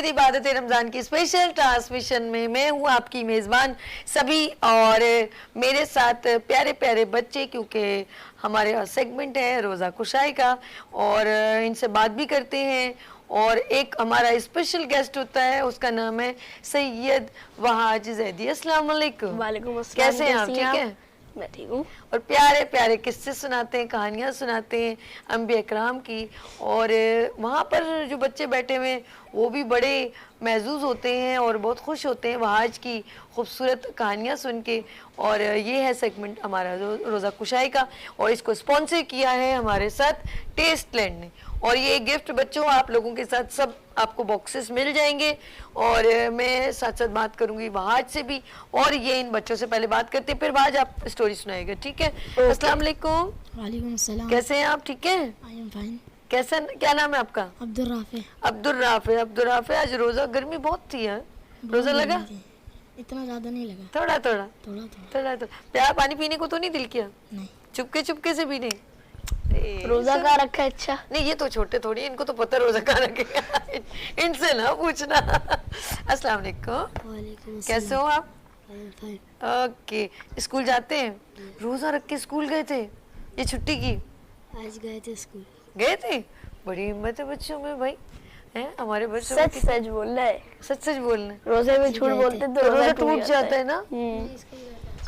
इबादत रमज़ान की special transmission में मैं हूँ आपकी मेज़बान सभी, और मेरे साथ प्यारे प्यारे बच्चे, क्योंकि हमारे यहाँ सेगमेंट है रोज़ा कुशाई का, और इनसे बात भी करते हैं। और एक हमारा स्पेशल गेस्ट होता है, उसका नाम है सैयद वहाज जैदी। अस्सलाम वालेकुम। वालेकुम अस्सलाम। कैसे हैं आप? ठीक है, मैं ठीक हूँ। और प्यारे प्यारे किस्से सुनाते हैं, कहानियाँ सुनाते हैं अंबिया इकराम की। और वहाँ पर जो बच्चे बैठे हुए हैं वो भी बड़े महजूज होते हैं और बहुत खुश होते हैं वहाज की खूबसूरत कहानियाँ सुन के। और ये है सेगमेंट हमारा रोज़ा कुशाई का, और इसको स्पॉन्सर किया है हमारे साथ टेस्टलैंड ने। और ये गिफ्ट बच्चों आप लोगों के साथ सब आपको बॉक्सेस मिल जाएंगे, और मैं साथ साथ बात करूंगी वहाज से भी। और ये इन बच्चों से पहले बात करते हैं, फिर वहाज आप स्टोरी सुनाएगा, ठीक है? अस्सलाम वालेकुम। वालेकुम अस्सलाम। कैसे हैं आप? ठीक है, आई एम फाइन। कैसा, क्या नाम है आपका? Abdul Rafe. Abdul Rafe. Abdul Rafe, आज रोजा गर्मी बहुत थी यार, रोजा लगा? इतना ज्यादा नहीं लगा, थोड़ा थोड़ा थोड़ा थोड़ा थोड़ा। प्यार पानी पीने को तो नहीं दिल किया? नहीं। चुपके चुपके से भी नहीं? रोजा का रखा है? अच्छा नहीं, ये तो छोटे थोड़ी, इनको तो पता रोजा का रखेगा। इनसे ना पूछना। अस्सलाम वालेकुम। वालेकुम कैसे हो आप? I am fine. Okay, school जाते हैं? रोजा रख के स्कूल गए थे? ये छुट्टी की? आज गए थे स्कूल। गए थे? बड़ी हिम्मत है बच्चों में भाई, हैं हमारे बच्चों सच सच बोल रहा है। सच सच बोलना। रोजे में झूठ बोलते तो रोजा टूट जाता है ना?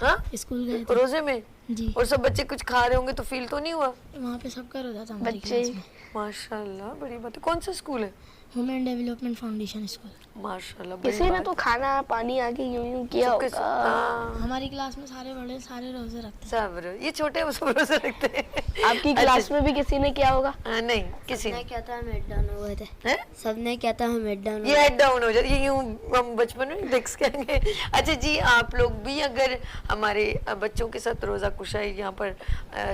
हाँ, स्कूल गए थे रोजे में जी। और सब बच्चे कुछ खा रहे होंगे तो फील तो नहीं हुआ? वहाँ पे सबका रोजा था हमारी बच्चे। क्लास में। माशाल्लाह, बड़ी बात है। कौन सा स्कूल है? Women development foundation school. माशाल्लाह, बड़ी किसी ने बात तो खाना पानी आके यूं किया है। सबके- होगा। हाँ, हमारी क्लास में सारे बड़े सारे रोजे रखते सब ये छोटे वो सब रोजे रखते हैं। आपकी क्लास में भी किसी ने किया होगा? नहीं, किसी ने। क्या था, हम हेड डाउन हो गए थे। हैं? सबने क्या था, हम हेड डाउन। ये हेड डाउन हो जाती है, यूं हम बचपन में डिस्क करेंगे। अच्छा जी, आप लोग भी अगर हमारे बच्चों के साथ रोज़ा कुशाई यहाँ पर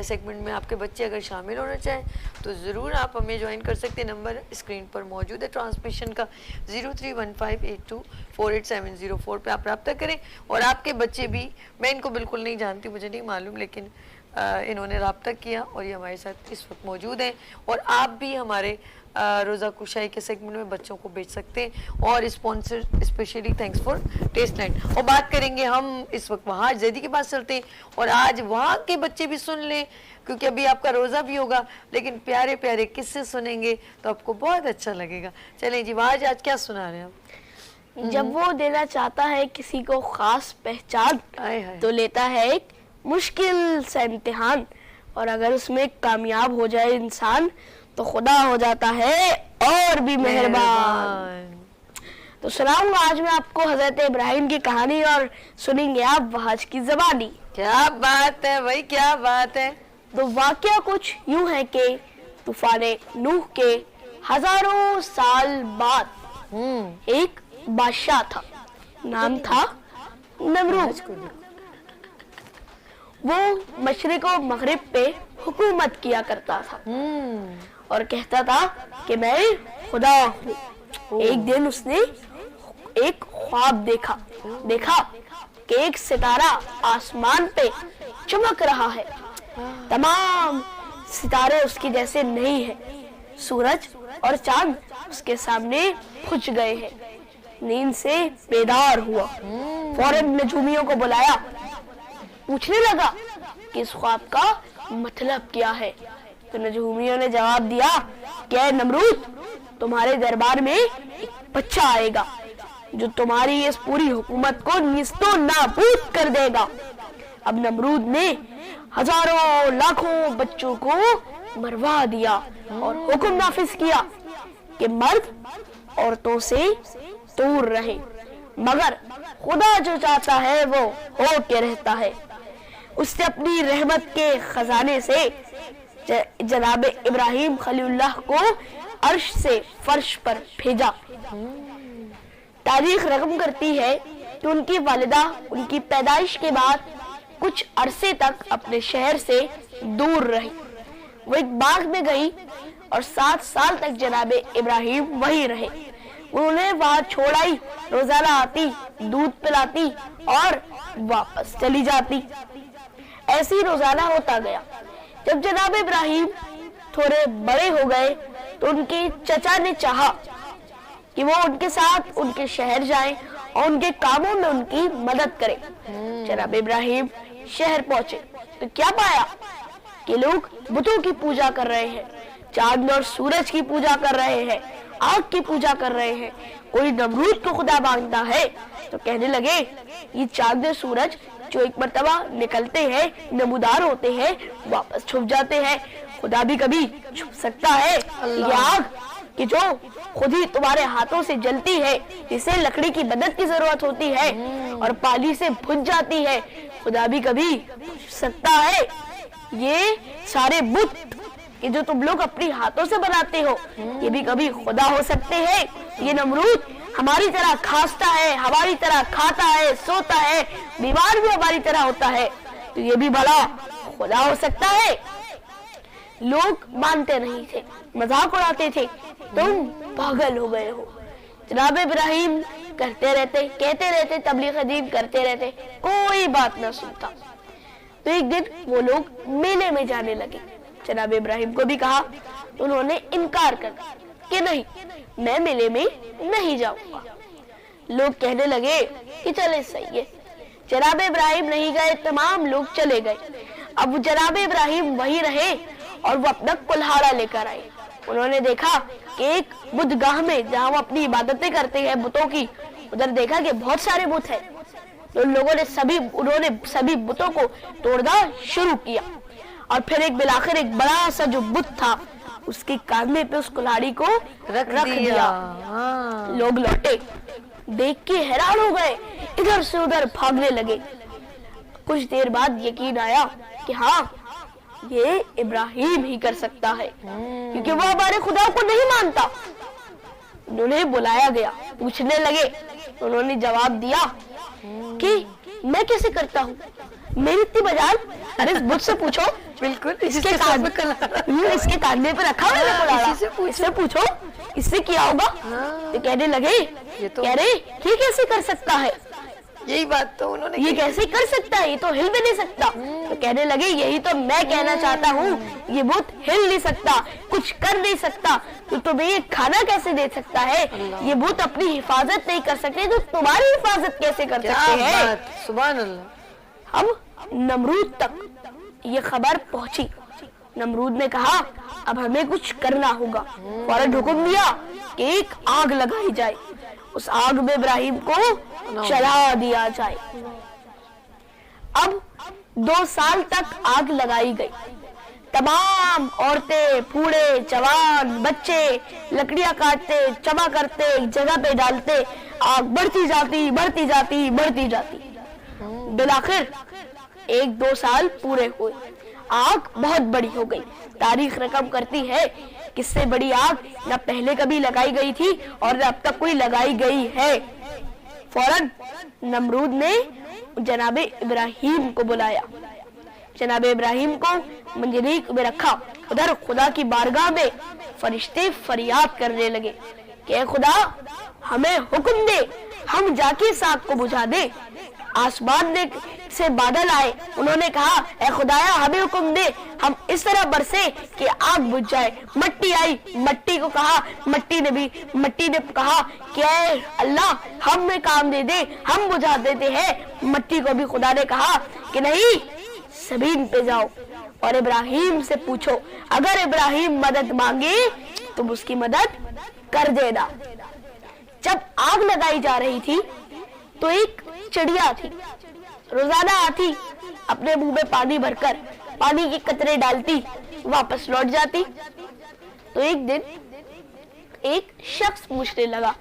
सेगमेंट में आपके बच्चे अगर शामिल होना चाहें तो ज़रूर आप हमें ज्वाइन कर सकते हैं। नंबर स्क्रीन पर मौजूद है ट्रांसमिशन का, 0315824870 पे आप रब्ता करें। और आपके बच्चे भी, मैं इनको बिल्कुल नहीं जानती, मुझे नहीं मालूम, लेकिन इन्होंने रब्ता किया और ये हमारे साथ इस वक्त मौजूद हैं। और आप भी हमारे रोज़ा कुशाई के सेगमेंट में बच्चों को बेच सकते हैं। और स्पॉन्सर स्पेशली थैंक्स फॉर टेस्टलैंड। और बात करेंगे हम इस वक्त वहाँ जैदी के पास चलते हैं, और आज वहाँ के बच्चे भी सुन लें, क्योंकि अभी आपका रोज़ा भी होगा, लेकिन प्यारे प्यारे किस्से सुनेंगे तो आपको बहुत अच्छा लगेगा। चलें जी, वहाँ आज क्या सुना रहे हैं आप? जब वो देना चाहता है किसी को खास पहचान आए हाय। तो लेता है एक मुश्किल सा इम्तिहान, और अगर उसमें कामयाब हो जाए इंसान तो खुदा हो जाता है और भी मेहरबान। तो सुनाऊंगा आज मैं आपको हजरत इब्राहिम की कहानी, और सुनेंगे आप वहाज की जबानी। क्या बात है भाई, क्या बात है। तो वाकया कुछ यूं है कि तूफाने नूह के हजारों साल बाद एक बादशाह था, नाम था नमरूद। वो मशरिक और मगरिब पे हुकूमत किया करता था और कहता था कि मैं खुदा हूँ। एक दिन उसने एक ख्वाब देखा कि एक सितारा आसमान पे चमक रहा है। तमाम सितारे उसके जैसे नहीं है। सूरज और चांद उसके सामने बुझ गए हैं। नींद से बेदार हुआ, फौरन नजूमियों को बुलाया, पूछने लगा कि इस ख्वाब का मतलब क्या है। तो नजूमियों ने जवाब दिया कि ऐ नमरूद, तुम्हारे दरबार में एक बच्चा आएगा जो तुम्हारी इस पूरी हुकूमत को निस्तो नाबूद कर देगा। अब नमरूद ने हजारों लाखों बच्चों को मरवा दिया और हुक्म नाफिज किया कि मर्द औरतों से दूर रहे, मगर खुदा जो चाहता है वो हो के रहता है। उसने अपनी रहमत के खजाने से जनाब इब्राहिम खलीलुल्लाह को अर्श से फर्श पर भेजा। तारीख रकम करती है कि उनकी वालिदा उनकी पैदाइश के बाद कुछ अरसे तक अपने शहर से दूर रही। वो एक बाग में गई और 7 साल तक जनाब इब्राहिम वहीं रहे। उन्होंने वहां छोड़ आई, रोजाना आती, दूध पिलाती और वापस चली जाती। ऐसे ही रोजाना होता गया। जब जनाब इब्राहिम थोड़े बड़े हो गए तो उनके चचा ने चाहा کہ وہ ان کے ساتھ ان کے شہر جائیں اور ان کے کاموں میں ان کی مدد کریں۔ جناب ابراہیم شہر پہنچے تو کیا پایا کہ لوگ بتوں کی پوجا کر رہے ہیں، چاند اور سورج کی پوجا کر رہے ہیں، آگ کی پوجا کر رہے ہیں۔ کوئی نمرود کو خدا مانتا ہے تو کہنے لگے یہ چاند اور سورج جو ایک مرتبہ نکلتے ہیں، نمودار ہوتے ہیں، واپس چھپ جاتے ہیں، خدا بھی کبھی چھپ سکتا ہے؟ یہ آگ کہ جو خود ہی تمہارے ہاتھوں سے جلتی ہے، جسے لکڑی کی مدد کی ضرورت ہوتی ہے اور پانی سے بھج جاتی ہے، خدا بھی کبھی چھپ سکتا ہے؟ یہ سارے بت کہ جو تم لوگ اپنی ہاتھوں سے بناتے ہو، یہ بھی کبھی خدا ہو سکتے ہیں؟ یہ نمرود ہماری طرح کھانستا ہے، ہماری طرح کھاتا ہے، سوتا ہے، بیمار بھی ہماری طرح ہوتا ہے، تو یہ بھی بھلا خدا ہو سکتا ہے؟ لوگ مانتے نہیں تھے، مذاق اڑاتے تھے، تم پاگل ہو گئے ہو۔ جناب ابراہیم کہتے رہتے تبلیغ دین کرتے رہتے، کوئی بات نہ سنتا۔ تو ایک دن وہ لوگ میلے میں جانے لگے، جناب ابراہیم کو بھی کہا تو انہوں نے انکار کر دیا کہ نہیں، میں میلے میں نہیں جاؤں گا۔ لوگ کہنے لگے کہ چلے صحیح ہے۔ جناب ابراہیم نہیں گئے، تمام لوگ چلے گئے۔ اب جناب ابراہیم وہی رہے اور وہ اپنا کلہاڑا لے کر آئے۔ انہوں نے دیکھا کہ ایک بدھ گاہ میں جہاں وہ اپنی عبادتیں کرتے ہیں بتوں کی، ادھر دیکھا کہ بہت سارے بت ہیں۔ تو ان لوگوں نے سبھی بتوں کو توڑنا شروع کیا اور پھر بالآخر ایک بڑا سا جو بت تھا اس کے کاندھے پہ اس کلہاڑی کو رکھ دیا۔ لوگ لوٹے، دیکھ کے حیران ہو گئے، ادھر سے ادھر بھاگنے لگے۔ کچھ دیر بعد یقین آیا کہ ہاں یہ ابراہیم ہی کر سکتا ہے، کیونکہ وہ ہمارے خدا کو نہیں مانتا۔ انہوں نے بلایا گیا، پوچھنے لگے، انہوں نے جواب دیا کہ میں کیسے کرتا ہوں، میری اتنی مجال، ارے اس بت سے پوچھو، بالکل اس کے کاندھے پہ رکھا ہوا ہے کلہاڑا، اس سے پوچھو اس سے کیا ہوگا۔ تو کہنے لگے، کہہ رہے یہ کیسے کر سکتا ہے، یہی بات تو انہوں نے، یہ کیسے کر سکتا ہے، یہ تو ہل بھی نہیں سکتا۔ تو کہنے لگے یہی تو میں کہنا چاہتا ہوں، یہ بت ہل نہیں سکتا، کچھ کر نہیں سکتا، تو تمہیں یہ کھانا کیسے دے سکتا ہے؟ یہ بت اپنی حفاظت نہیں کر سکتے تو تمہاری حفاظت کیسے کر سکتے ہیں؟ سبحان اللہ۔ اب نمرود تک یہ خبر پہنچی۔ نمرود نے کہا اب ہمیں کچھ کرنا ہوگا، فوراً حکم دیا کہ ایک آگ لگائی جائے، اس آگ میں ابراہیم کو چلا دیا جائے۔ اب 2 سال تک آگ لگائی گئی، تمام عورتیں، بوڑھے، جوان، بچے لکڑیاں کاٹتے، جمع کرتے، ایک جگہ پہ ڈالتے، آگ بڑھتی جاتی۔ بالآخر 1-2 سال پورے ہوئے، آگ بہت بڑی ہو گئی۔ تاریخ رقم کرتی ہے کہ اس سے بڑی آگ نہ پہلے کبھی لگائی گئی تھی اور نہ اب تک کوئی لگائی گئی ہے۔ فوراً نمرود نے جناب ابراہیم کو بلایا، جناب ابراہیم کو منجنیق میں رکھا، ادھر خدا کی بارگاہ میں فرشتے فریاد کرنے لگے کہ اے خدا ہمیں حکم دے، ہم جا کے اس آگ کو بجھا دیں۔ آسمان سے بادل آئے، انہوں نے کہا اے خدایا ہمیں حکم دے، ہم اس طرح برسے کہ آگ بجھ جائے۔ مٹی آئی، مٹی کو کہا، مٹی نے کہا کہ اے اللہ ہمیں کام دے دے، ہم بجھا دیتے ہیں۔ مٹی کو بھی خدا نے کہا کہ نہیں، زمین پہ جاؤ اور ابراہیم سے پوچھو، اگر ابراہیم مدد مانگے تم اس کی مدد کر دینا۔ جب آگ لگائی جا رہی تھی تو ایک چڑیا تھی، روزانہ آتی، اپنے منہ میں پانی بھر کر پانی کے قطرے ڈالتی، واپس لوٹ جاتی۔ تو ایک دن ایک شخص پوچھنے لگا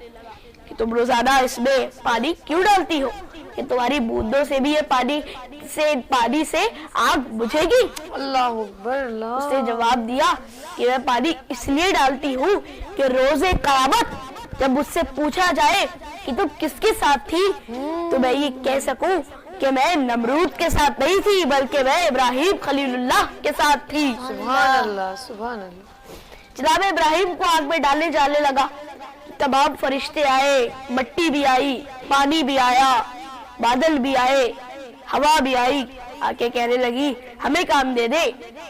کہ تم روزانہ اس میں پانی کیوں ڈالتی ہو، کہ تمہاری بوندوں سے بھی یہ پانی سے آگ بجھے گی؟ اللہ اکبر اللہ۔ اس نے جواب دیا کہ میں پانی اس لیے ڈالتی ہوں کہ روز قیامت جب مجھ سے پوچھا جائے کہ تم کس کے ساتھ تھی تو میں یہ کہہ سکوں کہ میں نمرود کے ساتھ نہیں تھی بلکہ میں ابراہیم خلیل اللہ کے ساتھ تھی۔ سبحان اللہ سبحان اللہ۔ جناب ابراہیم کو آگ میں ڈالنے جانے لگا، تمام فرشتے آئے، مٹی بھی آئی، پانی بھی آیا، بادل بھی آئے، ہوا بھی آئی، आके कहने लगी हमें काम दे दे।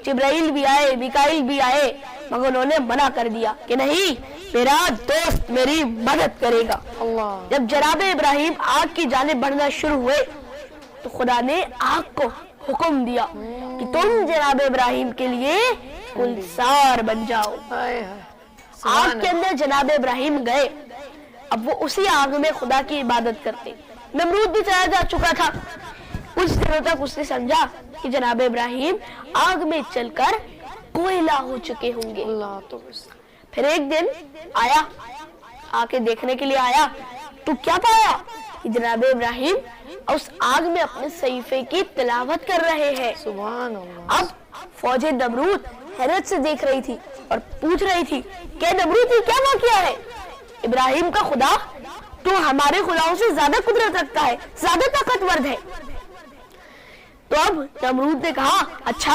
जिब्राइल भी आए, मिकाइल भी आए, मगर उन्होंने मना कर दिया कि नहीं, मेरा दोस्त मेरी मदद करेगा। अल्लाह। जब जनाब इब्राहिम आग की जानिब बढ़ना शुरू हुए तो खुदा ने आग को हुक्म दिया कि तुम जनाब इब्राहिम के लिए गुलजार बन जाओ। हाय हाय। आग के अंदर जनाब इब्राहिम गए। अब वो उसी आग में खुदा की इबादत करते। नमरूद भी चला जा चुका था। कुछ दिनों तक उसने समझा कि जनाब इब्राहिम आग में चलकर कोयला हो चुके होंगे। अल्लाह तो बस। फिर एक दिन आया, आके देखने के लिए आया तो क्या पाया कि जनाब इब्राहिम उस आग में अपने सहीफे की तिलावत कर रहे हैं। सुभान अल्लाह। अब फौजे नमरूद हैरत से देख रही थी और पूछ रही थी क्या नमरूद ये क्या वाकया है? इब्राहिम का खुदा तो हमारे खुदाओं से ज्यादा कुदरत रखता है, ज्यादा ताकतवर है। तो अब नमरूद ने कहा अच्छा,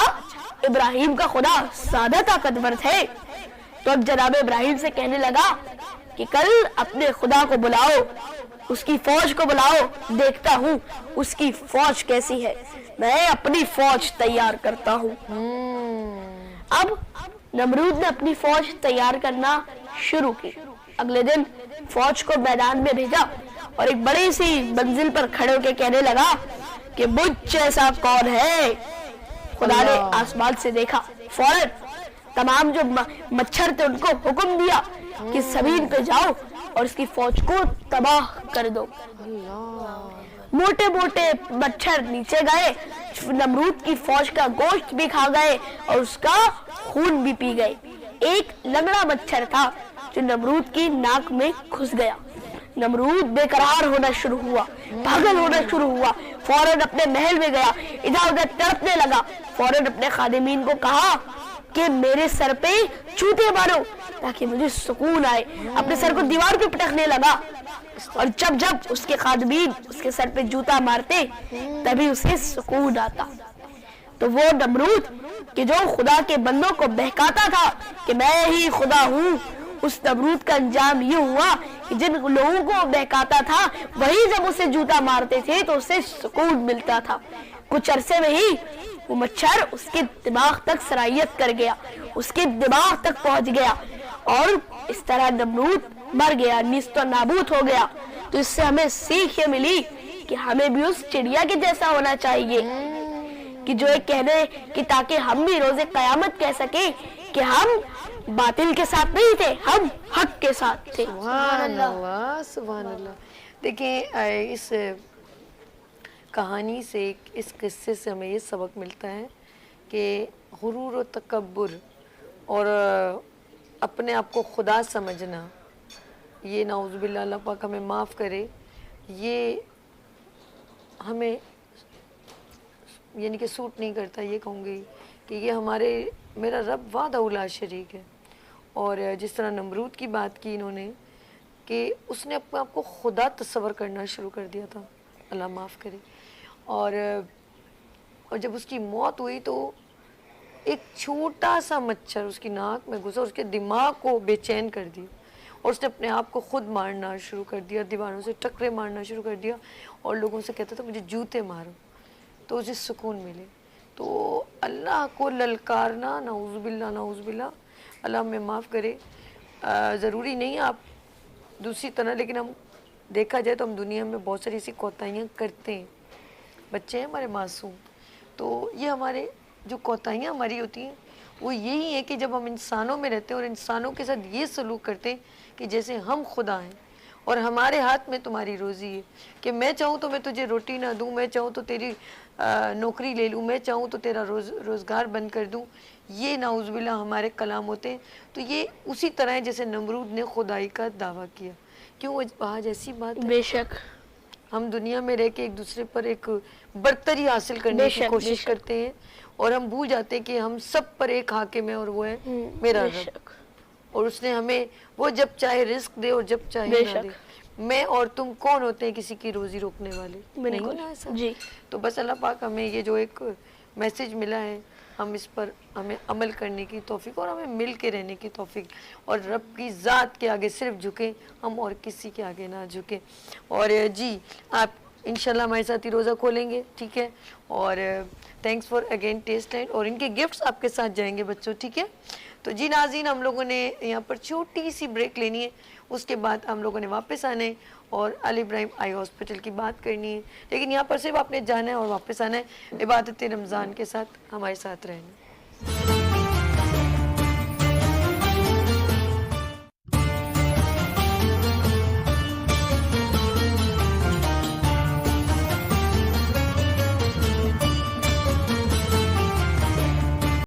इब्राहिम का खुदा ज्यादा ताकतवर है। तो अब जनाब इब्राहिम से कहने लगा कि कल अपने खुदा को बुलाओ, उसकी फौज को बुलाओ, देखता हूँ उसकी फौज कैसी है, मैं अपनी फौज तैयार करता हूँ। अब नमरूद ने अपनी फौज तैयार करना शुरू की। अगले दिन फौज को मैदान में भेजा और एक बड़ी सी मंजिल पर खड़े होकर कहने लगा कि मुझ जैसा कौन है? खुदा ने आसमान से देखा, फौरन तमाम जो मच्छर थे उनको हुक्म दिया कि सभी इन पे जाओ और इसकी फौज को तबाह कर दो। मोटे मोटे मच्छर नीचे गए, नमरूद की फौज का गोश्त भी खा गए और उसका खून भी पी गए। एक लंगड़ा मच्छर था जो नमरूद की नाक में घुस गया। नमरूद बेकरार होना शुरू हुआ, पागल होना शुरू हुआ, फौरन अपने महल में गया, इधर उधर तड़पने लगा। फौरन अपने खादिमीन को कहा कि मेरे सर पे जूते मारो ताकि मुझे सुकून आए। अपने सर को दीवार पे पटकने लगा और जब जब उसके खादिमीन उसके सर पे जूता मारते तभी उसे सुकून आता। तो वो नमरूद कि जो खुदा के बंदों को बहकाता था कि मैं ही खुदा हूँ, उस नमरूद का अंजाम ये हुआ कि जिन लोगों को बहकाता था वही जब उसे जूता मारते थे तो उसे सुकून मिलता था। कुछ अरसे में ही वो मच्छर उसके दिमाग तक सरायत कर गया, उसके दिमाग तक पहुंच गया और इस तरह नमरूद मर गया, निस्तो नाबूद हो गया। तो इससे हमें सीख ये मिली कि हमें भी उस चिड़िया के जैसा होना चाहिए कि जो एक कहने कि ताकि हम भी रोजे कयामत कह सके कि हम बातिल के साथ नहीं थे, हम हक के साथ थे। सुभान अल्लाह, सुभान अल्लाह। देखिए इस कहानी से, इस किस्से से हमें ये सबक मिलता है कि गुरूर और तकब्बुर और अपने आप को खुदा समझना, ये नाउज़ुबिल्लाह, अल्लाह पाक हमें माफ़ करे, ये हमें यानी कि सूट नहीं करता। ये कहूँगी कि ये मेरा रब वादा शरीक है। और जिस तरह नमरूद की बात की इन्होंने कि उसने अपने आप को खुदा तस्वर करना शुरू कर दिया था, अल्लाह माफ़ करे। और जब उसकी मौत हुई तो एक छोटा सा मच्छर उसकी नाक में घुसा, उसके दिमाग को बेचैन कर दिया और उसने अपने आप को खुद मारना शुरू कर दिया, दीवारों से टकरे मारना शुरू कर दिया और लोगों से कहता था मुझे जूते मारो तो उसे सुकून मिले। तो अल्लाह को ललकारना, नाउज़ुबिल्लाह नाउज़ुबिल्लाह, अल्लाह हमें माफ़ करे। ज़रूरी नहीं आप दूसरी तरह, लेकिन हम देखा जाए तो हम दुनिया में बहुत सारी ऐसी कोताहियाँ करते हैं। बच्चे हैं हमारे मासूम, तो ये हमारे जो कोताहियाँ हमारी होती हैं वो यही है कि जब हम इंसानों में रहते हैं और इंसानों के साथ ये सलूक करते हैं कि जैसे हम खुदा हैं और हमारे हाथ में तुम्हारी रोज़ी है कि मैं चाहूँ तो मैं तुझे रोटी ना दूँ, मैं चाहूँ तो तेरी नौकरी ले लूँ, मैं चाहूँ तो तेरा रोज़गार बंद कर दूँ। ये नाउज़ुबिल्लाह हमारे कलाम होते हैं। तो ये उसी तरह है जैसे नमरूद ने खुदाई का दावा किया। क्यों आज ऐसी बात है? बेशक हम दुनिया में रह के एक दूसरे पर एक बर्तरी हासिल करने की कोशिश करते हैं और हम भूल जाते हैं कि हम सब पर एक हाकिम है और वो है मेरा रब। और उसने हमें वो जब चाहे रिस्क दे और जब चाहे ना दे। मैं और तुम कौन होते हैं किसी की रोजी रोकने वाले? नहीं ना ऐसा जी। तो बस अल्लाह पाक हमें ये जो एक मैसेज मिला है हम इस पर हमें अमल करने की तौफीक और हमें मिल के रहने की तौफीक और रब की ज़ात के आगे सिर्फ झुके, हम और किसी के आगे ना झुके। और जी आप इंशाल्लाह हमारे साथ ही रोज़ा खोलेंगे, ठीक है। और thanks for again test land, और इनके गिफ्ट्स आपके साथ जाएंगे बच्चों, ठीक है। तो जी नाज़रीन, हम लोगों ने यहाँ पर छोटी सी ब्रेक लेनी है, उसके बाद हम लोगों ने वापस आना है और अल इब्राहिम आई हॉस्पिटल की बात करनी है। लेकिन यहाँ पर सिर्फ आपने जाना है और वापस आना है। इबादत रमज़ान के साथ हमारे साथ रहना।